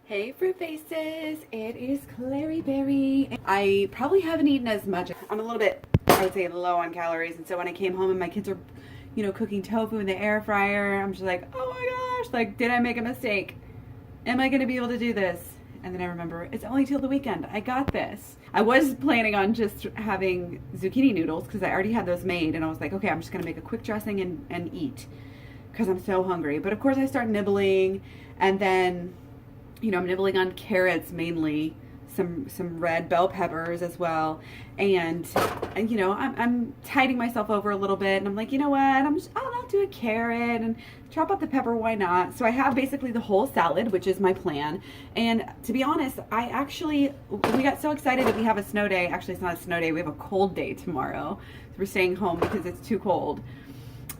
Hey fruit faces, it is Klaireeberry. I probably haven't eaten as much. I'm a little bit, I would say, low on calories, and so when I came home and my kids are, cooking tofu in the air fryer, I'm just like, oh my gosh, like, did I make a mistake? Am I gonna be able to do this? And then I remember, it's only till the weekend. I got this. I was planning on just having zucchini noodles because I already had those made, and I was like, okay, I'm just gonna make a quick dressing and eat because I'm so hungry. But of course I start nibbling, and then I'm nibbling on carrots mainly, some red bell peppers as well, and I'm tiding myself over a little bit, and I'm like, you know what, I'll do a carrot and chop up the pepper, why not? So I have basically the whole salad, which is my plan. And to be honest, we got so excited that we have a snow day. Actually, it's not a snow day, we have a cold day tomorrow. So we're staying home because it's too cold.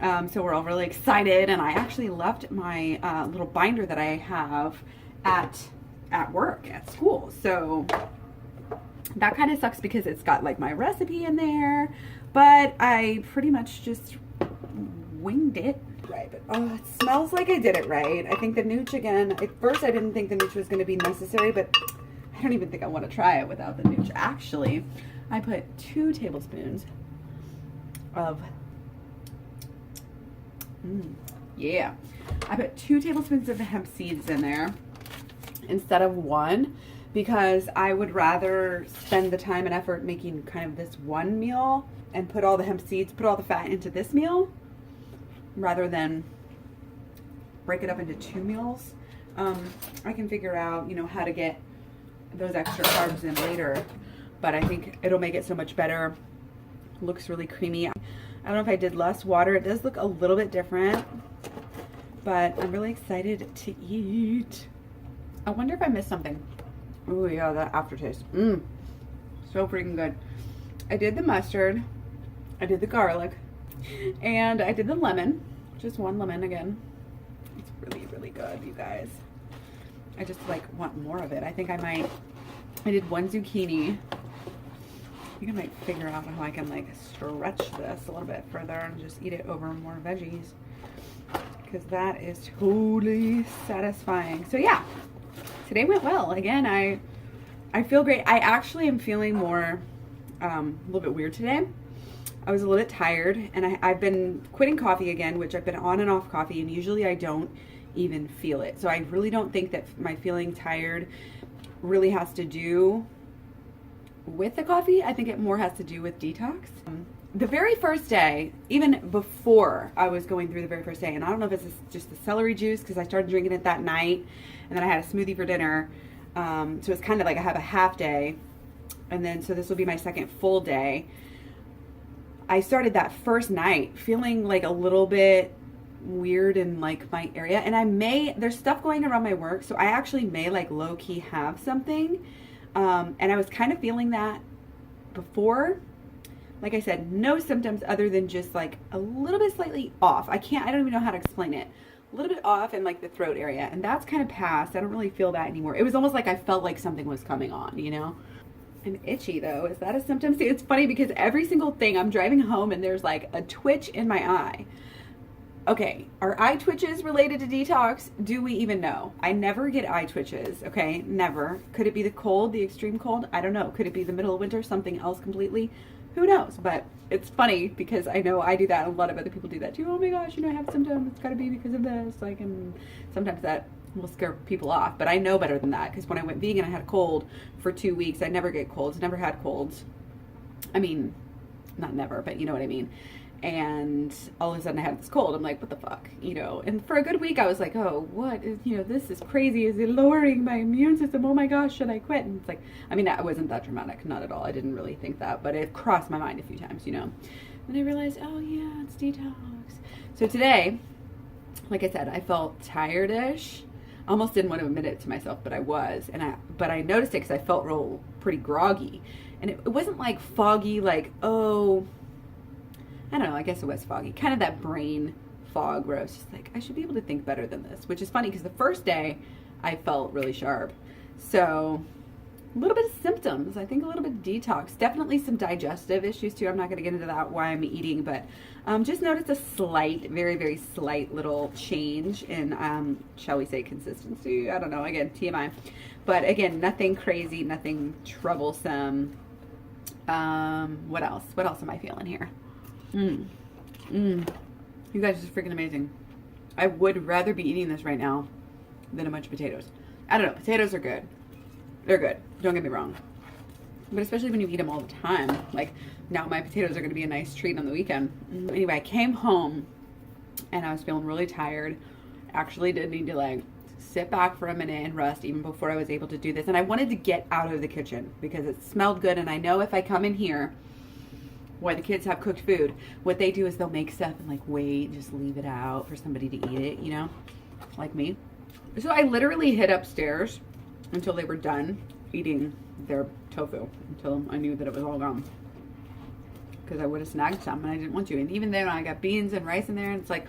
So we're all really excited, and I actually left my little binder that I have at work, at school. So that kind of sucks because it's got like my recipe in there, but I pretty much just winged it. Right, but oh, it smells like I did it right. I think the nooch again, at first I didn't think the nooch was going to be necessary, but I don't even think I want to try it without the nooch. Actually, I put 2 tablespoons of I put 2 tablespoons of the hemp seeds in there instead of 1, because I would rather spend the time and effort making kind of this one meal and put all the hemp seeds, put all the fat into this meal, rather than break it up into 2 meals. I can figure out, how to get those extra carbs in later, but I think it'll make it so much better. Looks really creamy. I don't know if I did less water. It does look a little bit different, but I'm really excited to eat. I wonder if I missed something. Oh yeah, that aftertaste. So freaking good. I did the mustard, I did the garlic, and I did the lemon. Just 1 lemon again. It's really, really good, you guys. I just want more of it. I think I did 1 zucchini. I think I might figure out how I can stretch this a little bit further and just eat it over more veggies, because that is totally satisfying. So yeah, today went well. Again, I feel great. I actually am feeling more, a little bit weird today. I was a little bit tired, and I've been quitting coffee again, which I've been on and off coffee, and usually I don't even feel it. So I really don't think that my feeling tired really has to do with the coffee. I think it more has to do with detox. The very first day, even before I was going through the very first day, and I don't know if it's just the celery juice because I started drinking it that night, and then I had a smoothie for dinner. So it's kind of like I have a half day, and then so this will be my second full day. I started that first night feeling like a little bit weird in my area, and there's stuff going around my work, so I actually may low-key have something. And I was kind of feeling that before. Like I said, no symptoms other than just a little bit slightly off. I don't even know how to explain it. A little bit off in the throat area, and that's kind of past. I don't really feel that anymore. It was almost like I felt like something was coming on, I'm itchy though. Is that a symptom? See, it's funny because every single thing, I'm driving home and there's a twitch in my eye. Okay, are eye twitches related to detox? Do we even know? I never get eye twitches, okay? Never. Could it be the cold, the extreme cold? I don't know. Could it be the middle of winter, something else completely? Who knows? But it's funny because I know I do that, and a lot of other people do that too. Oh my gosh, I have symptoms. It's got to be because of this. And sometimes that will scare people off. But I know better than that, because when I went vegan, I had a cold for 2 weeks. I never get colds. Never had colds. I mean, not never, but you know what I mean. And all of a sudden I had this cold. I'm like, what the fuck, and for a good week I was like, oh, what is, this is crazy. Is it lowering my immune system? Oh my gosh, should I quit? And it's I wasn't that dramatic, not at all. I didn't really think that, but it crossed my mind a few times, And I realized, oh yeah, it's detox. So today, like I said, I felt tired-ish. Almost didn't want to admit it to myself, but I was, but I noticed it because I felt pretty groggy, and it wasn't foggy, oh, I don't know, I guess it was foggy. Kind of that brain fog where I was just I should be able to think better than this, which is funny because the first day I felt really sharp. So a little bit of symptoms. I think a little bit of detox. Definitely some digestive issues too. I'm not going to get into that why I'm eating, but just noticed a slight, very, very slight little change in, shall we say, consistency. I don't know. Again, TMI. But again, nothing crazy, nothing troublesome. What else? What else am I feeling here? You guys are freaking amazing. I would rather be eating this right now than a bunch of potatoes. I don't know. Potatoes are good. They're good. Don't get me wrong. But especially when you eat them all the time. Like, now my potatoes are going to be a nice treat on the weekend. Anyway, I came home and I was feeling really tired. Actually did need to like sit back for a minute and rest even before I was able to do this. And I wanted to get out of the kitchen because it smelled good. And I know if I come in here while the kids have cooked food, what they do is they'll make stuff and like wait, just leave it out for somebody to eat it, you know, like me. So I literally hid upstairs until they were done eating their tofu, until I knew that it was all gone. Because I would have snagged some and I didn't want to. And even then I got beans and rice in there and it's like,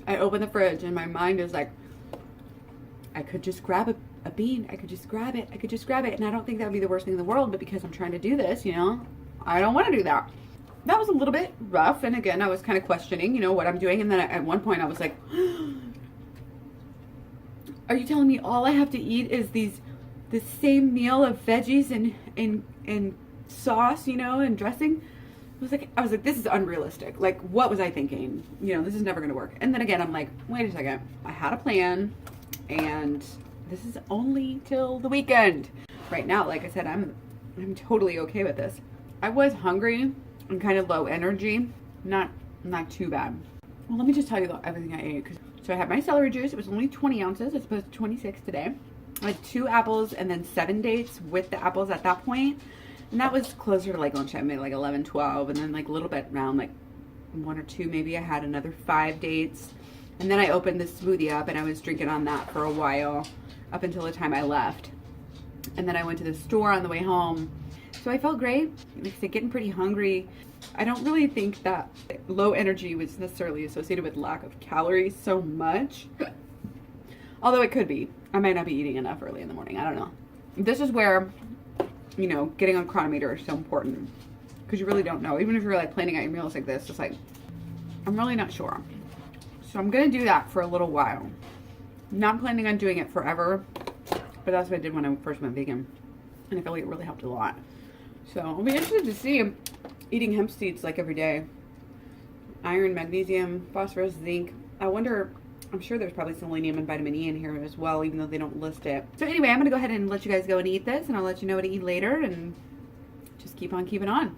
I opened the fridge and my mind is like, I could just grab a bean. I could just grab it. I could just grab it. And I don't think that would be the worst thing in the world, but because I'm trying to do this, you know, I don't want to do that. That was a little bit rough. And again, I was kind of questioning, you know, what I'm doing. And then at one point I was like, are you telling me all I have to eat is the same meal of veggies and sauce, you know, and dressing? I was like, this is unrealistic. Like, what was I thinking? You know, this is never going to work. And then again, I'm like, wait a second. I had a plan and this is only till the weekend. Right now, like I said, I'm totally okay with this. I was hungry and kind of low energy. Not too bad. Well, let me just tell you everything I ate. So I had my celery juice. It was only 20 ounces as opposed to 26 today. I had 2 apples and then 7 dates with the apples at that point. And that was closer to like lunch. I made like 11, 12. And then like a little bit around like 1 or 2 maybe. I had another 5 dates. And then I opened the smoothie up and I was drinking on that for a while up until the time I left. And then I went to the store on the way home. So I felt great. Like I said, getting pretty hungry. I don't really think that low energy was necessarily associated with lack of calories so much. Although it could be. I might not be eating enough early in the morning. I don't know. This is where, you know, getting on chronometer is so important. Because you really don't know. Even if you're like planning out your meals like this, just like, I'm really not sure. So I'm going to do that for a little while. Not planning on doing it forever. But that's what I did when I first went vegan. And I feel like it really helped a lot. So I'll be interested to see eating hemp seeds like every day. Iron, magnesium, phosphorus, zinc. I wonder, I'm sure there's probably selenium and vitamin E in here as well, even though they don't list it. So anyway, I'm going to go ahead and let you guys go and eat this. And I'll let you know what to eat later. And just keep on keeping on.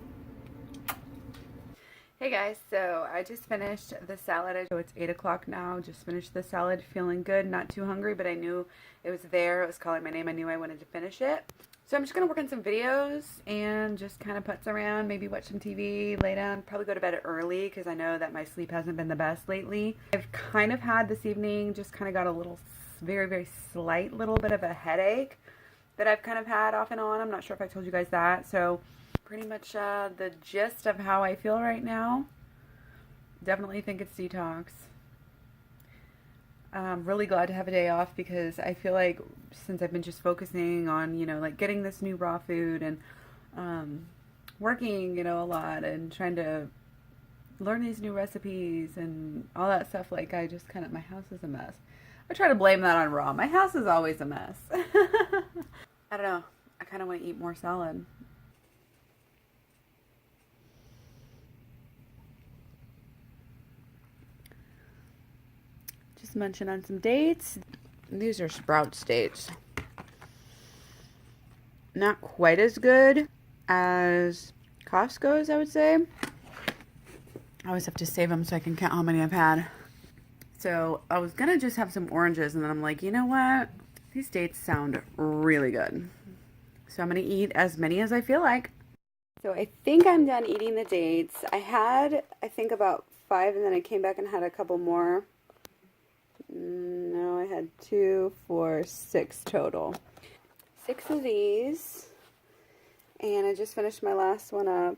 Hey guys, so I just finished the salad. So it's 8 o'clock now. Just finished the salad, feeling good, not too hungry, but I knew it was there. It was calling my name. I knew I wanted to finish it. So I'm just going to work on some videos and just kind of putz around, maybe watch some TV, lay down, probably go to bed early because I know that my sleep hasn't been the best lately. I've kind of had this evening, just kind of got a little, very, very slight little bit of a headache that I've kind of had off and on. I'm not sure if I told you guys that. So pretty much the gist of how I feel right now. Definitely think it's detox. I'm really glad to have a day off because I feel like since I've been just focusing on, you know, like getting this new raw food and working, you know, a lot and trying to learn these new recipes and all that stuff, like I just kind of, my house is a mess. I try to blame that on raw. My house is always a mess. I don't know. I kind of want to eat more salad. Munching on some dates. These are Sprouts dates. Not quite as good as Costco's, I would say. I always have to save them so I can count how many I've had. So I was gonna just have some oranges and then I'm like, you know what? These dates sound really good. So I'm gonna eat as many as I feel like. So I think I'm done eating the dates. I had, I think about 5 and then I came back and had a couple more. No, I had 2, 4, 6 total. 6 of these. And I just finished my last one up.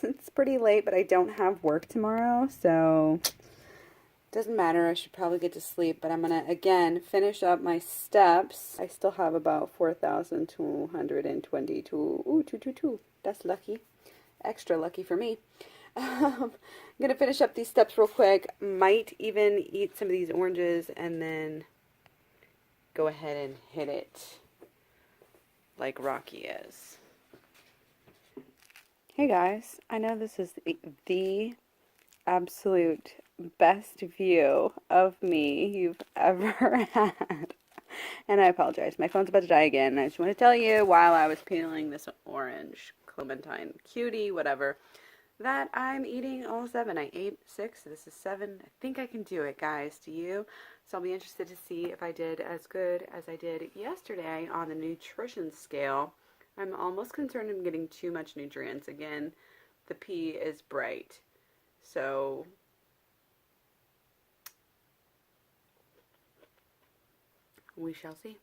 It's pretty late, but I don't have work tomorrow, so Doesn't matter, I should probably get to sleep, but I'm gonna again finish up my steps. I still have about 4,222. Ooh, 222. That's lucky. Extra lucky for me. I'm gonna finish up these steps real quick. Might even eat some of these oranges and then go ahead and hit it like Rocky is. Hey guys, I know this is the absolute best view of me you've ever had. And I apologize. My phone's about to die again. I just want to tell you while I was peeling this orange clementine cutie, whatever, that I'm eating all 7. I ate 6. This is 7. I think I can do it, guys. Do you? So I'll be interested to see if I did as good as I did yesterday on the nutrition scale. I'm almost concerned I'm getting too much nutrients. Again, the pea is bright. So we shall see.